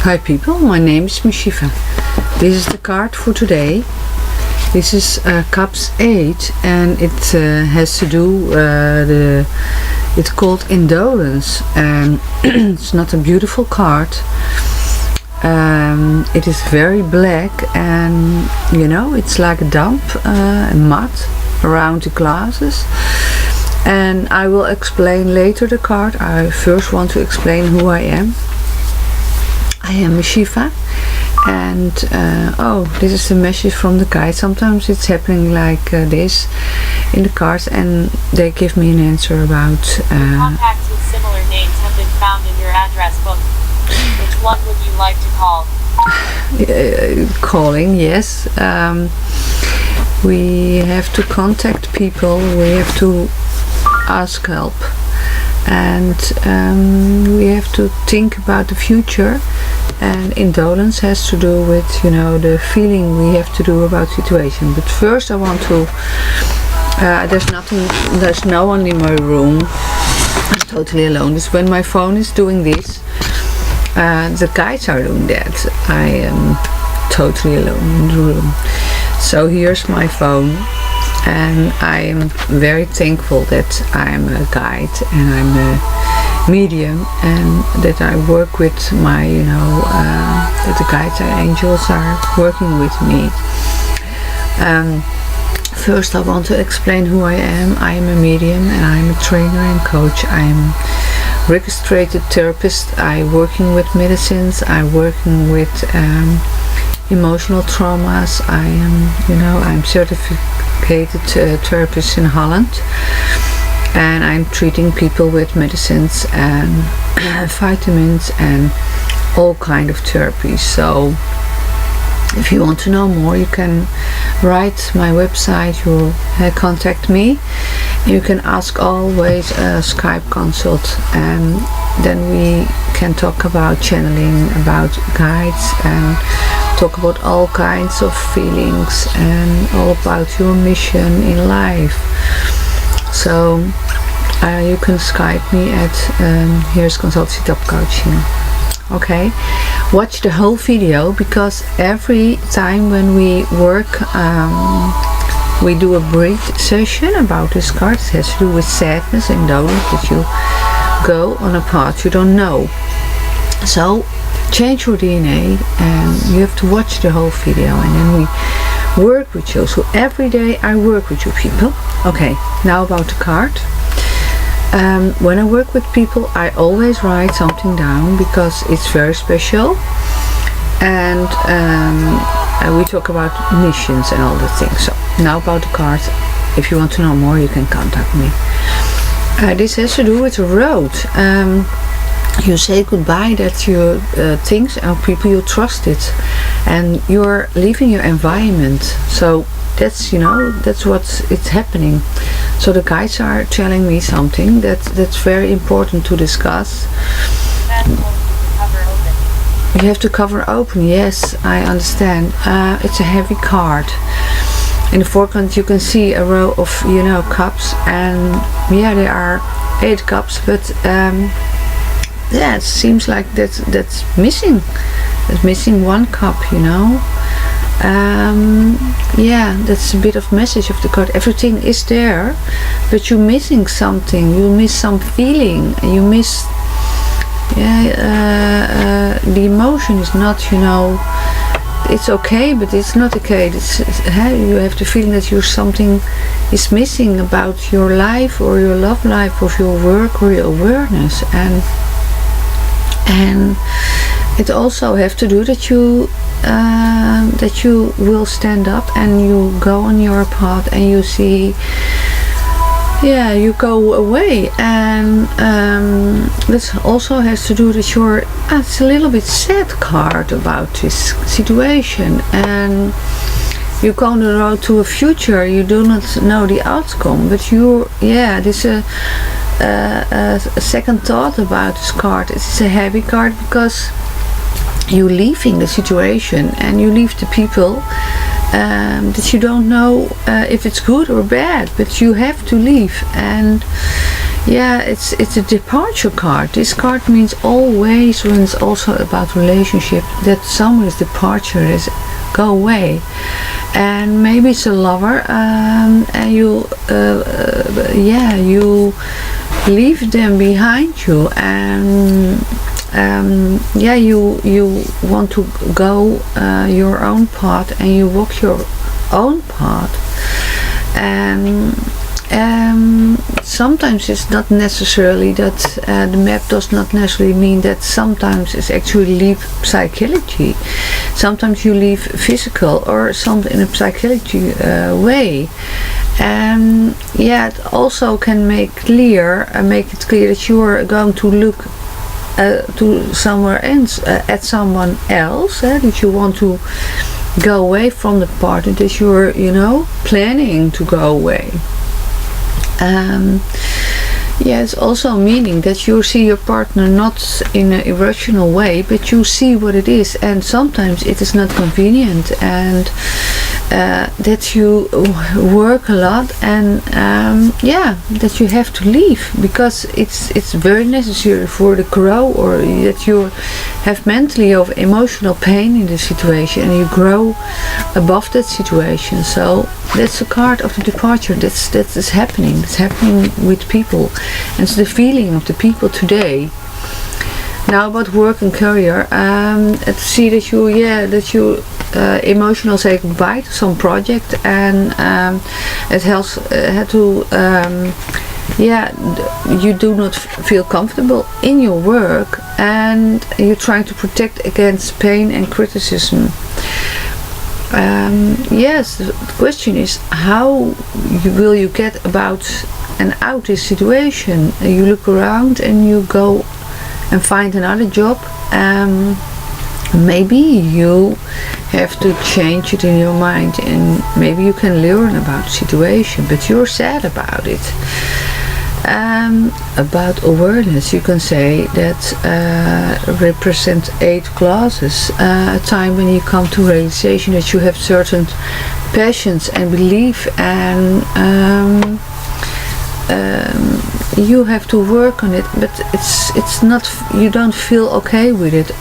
Hi people, my name is Mishiva. This is the card for today. This is Cups 8 and it has to do, it's called Indolence, and it's not a beautiful card. It is very black and you know, it's like a damp mud around the glasses. And I will explain later the card. I first want to explain who I am. I am Mishiva, and this is the message from the guide. Sometimes it's happening like this in the cards, and they give me an answer about contacts with similar names have been found in your address book. Which one would you like to call? Calling, yes. We have to contact people, we have to ask help, and we have to think about the future. And indolence has to do with, you know, the feeling we have to do about situation. But first I want to, there's no one in my room. I'm totally alone. It's when my phone is doing this. The guides are doing that. I am totally alone in the room. So here's my phone, and I am very thankful that I'm a guide and I'm a medium, and that I work with my, you know, that the guides and angels are working with me. First I want to explain who I am. I am a medium and I'm a trainer and coach. I'm registered therapist. I'm working with medicines. I'm working with emotional traumas. I am, you know, I'm certificated therapist in Holland. And I'm treating people with medicines and vitamins and all kind of therapies. So if you want to know more, you can write my website, you contact me. You can ask always a Skype consult, and then we can talk about channeling, about guides, and talk about all kinds of feelings and all about your mission in life. So you can Skype me at here's Consultancy Top Coaching. Okay, watch the whole video, because every time when we work we do a brief session about this card. It has to do with sadness and indolence, that you go on a path you don't know. So change your DNA, and you have to watch the whole video, and then we work with you. So every day I work with you people. Okay, now about the card. When I work with people, I always write something down, because it's very special, and we talk about missions and all the things. So now about the card. If you want to know more, you can contact me. This has to do with the road. You say goodbye that you things and people you trusted, and you're leaving your environment. So that's, you know, that's what's it's happening. So the guides are telling me something that's very important to discuss. You have to cover open. Yes, I understand. It's a heavy card. In the foreground you can see a row of, you know, cups, and yeah, there are 8 cups, but yeah, it seems like that's missing. It's missing 1 cup, you know. Yeah, that's a bit of message of the card. Everything is there, but you're missing something. You miss some feeling. You miss, yeah, the emotion is not, you know, it's okay, but it's not okay. It's, you have the feeling that you're something is missing about your life, or your love life, or your work, or your awareness, and it also have to do that you will stand up and you go on your path, and you see, yeah, you go away, and this also has to do that you're, it's a little bit sad card about this situation, and you go on the road to a future. You do not know the outcome, but you, yeah, this a second thought about this card. It's a heavy card, because you're leaving the situation, and you leave the people that you don't know if it's good or bad, but you have to leave, and Yeah, it's a departure card. This card means always, when it's also about relationship, that someone's departure is go away. And maybe it's a lover, and you you leave them behind you, and you want to go your own path, and you walk your own path. And sometimes it's not necessarily that the map does not necessarily mean that. Sometimes it's actually leave psychology. Sometimes you leave physical or something in a psychology way. And it also can make it clear that you are going to look to somewhere else, at someone else, that you want to go away from the partner, that you're planning to go away. It's also meaning that you see your partner not in an irrational way, but you see what it is, and sometimes it is not convenient, and that you work a lot, and that you have to leave because it's very necessary for the grow, or that you have mentally or emotional pain in the situation and you grow above that situation. So that's a card of the departure. That is happening. It's happening with people, and it's the feeling of the people today. Now about work and career, to see that you emotional say goodbye to some project, and it helps you do not feel comfortable in your work, and you're trying to protect against pain and criticism. The question is, how will you get about and out this situation? You look around and you go and find another job. Maybe you have to change it in your mind, and maybe you can learn about the situation, but you're sad about it. About awareness, you can say that represents 8 classes, a time when you come to realization that you have certain passions and belief, and you have to work on it, but it's not, you don't feel okay with it.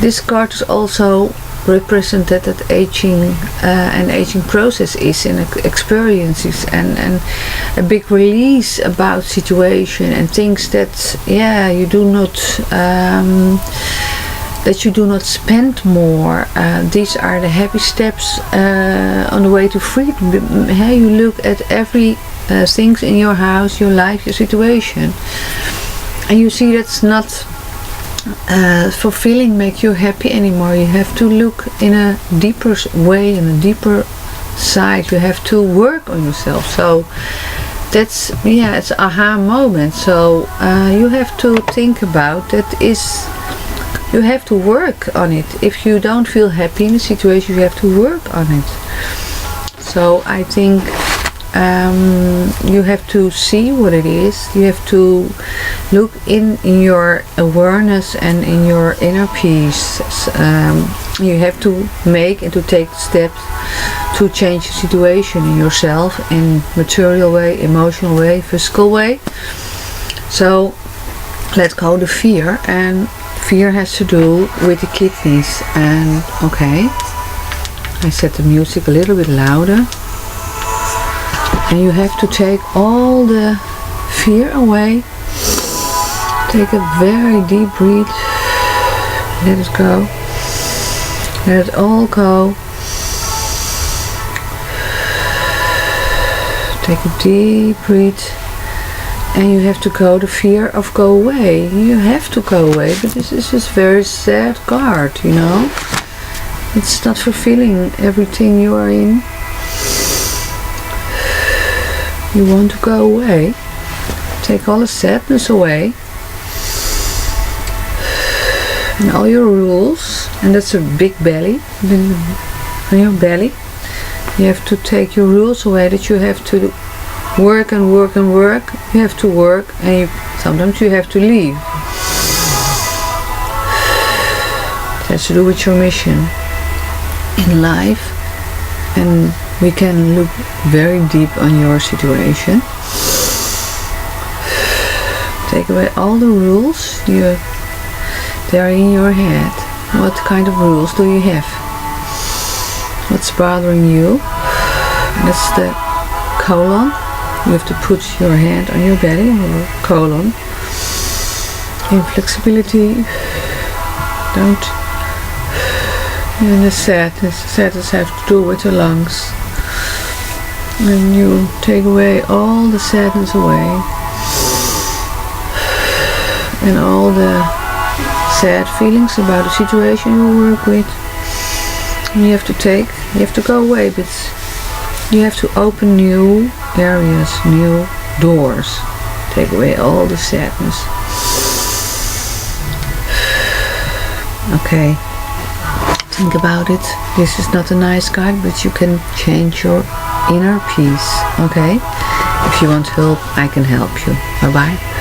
This card is also represented that aging and aging process is in experiences, and a big release about situation and things that you do not spend more. These are the happy steps on the way to freedom. You look at every things in your house, your life, your situation, and you see that's not fulfilling, make you happy anymore. You have to look in a deeper way, in a deeper side. You have to work on yourself. So that's it's an aha moment. So you have to think about that. You have to work on it. If you don't feel happy in the situation, you have to work on it. So I think you have to see what it is. You have to look in your awareness and in your inner peace. You have to make and to take steps to change the situation in yourself, in material way, emotional way, physical way. So let go the fear, and fear has to do with the kidneys. And okay, I set the music a little bit louder. And you have to take all the fear away. Take a very deep breath. Let it go. Let it all go. Take a deep breath. And you have to go, the fear of go away. You have to go away, but this is just very sad card, It's not fulfilling everything you are in. You want to go away. Take all the sadness away. And all your rules. And that's a big belly. On your belly. You have to take your rules away, that you have to work and work and work. You have to work, and sometimes you have to leave. It has to do with your mission in life. And we can look very deep on your situation. Take away all the rules they are in your head. What kind of rules do you have? What's bothering you? That's the colon. You have to put your hand on your belly or colon. Inflexibility. Don't. And the sadness. Sadness have to do with the lungs. And you take away all the sadness away. And all the sad feelings about the situation you work with. And you have to go away, but you have to open new areas, new doors. Take away all the sadness. Okay. Think about it. This is not a nice guide, but you can change your inner peace. Okay? If you want help, I can help you. Bye bye.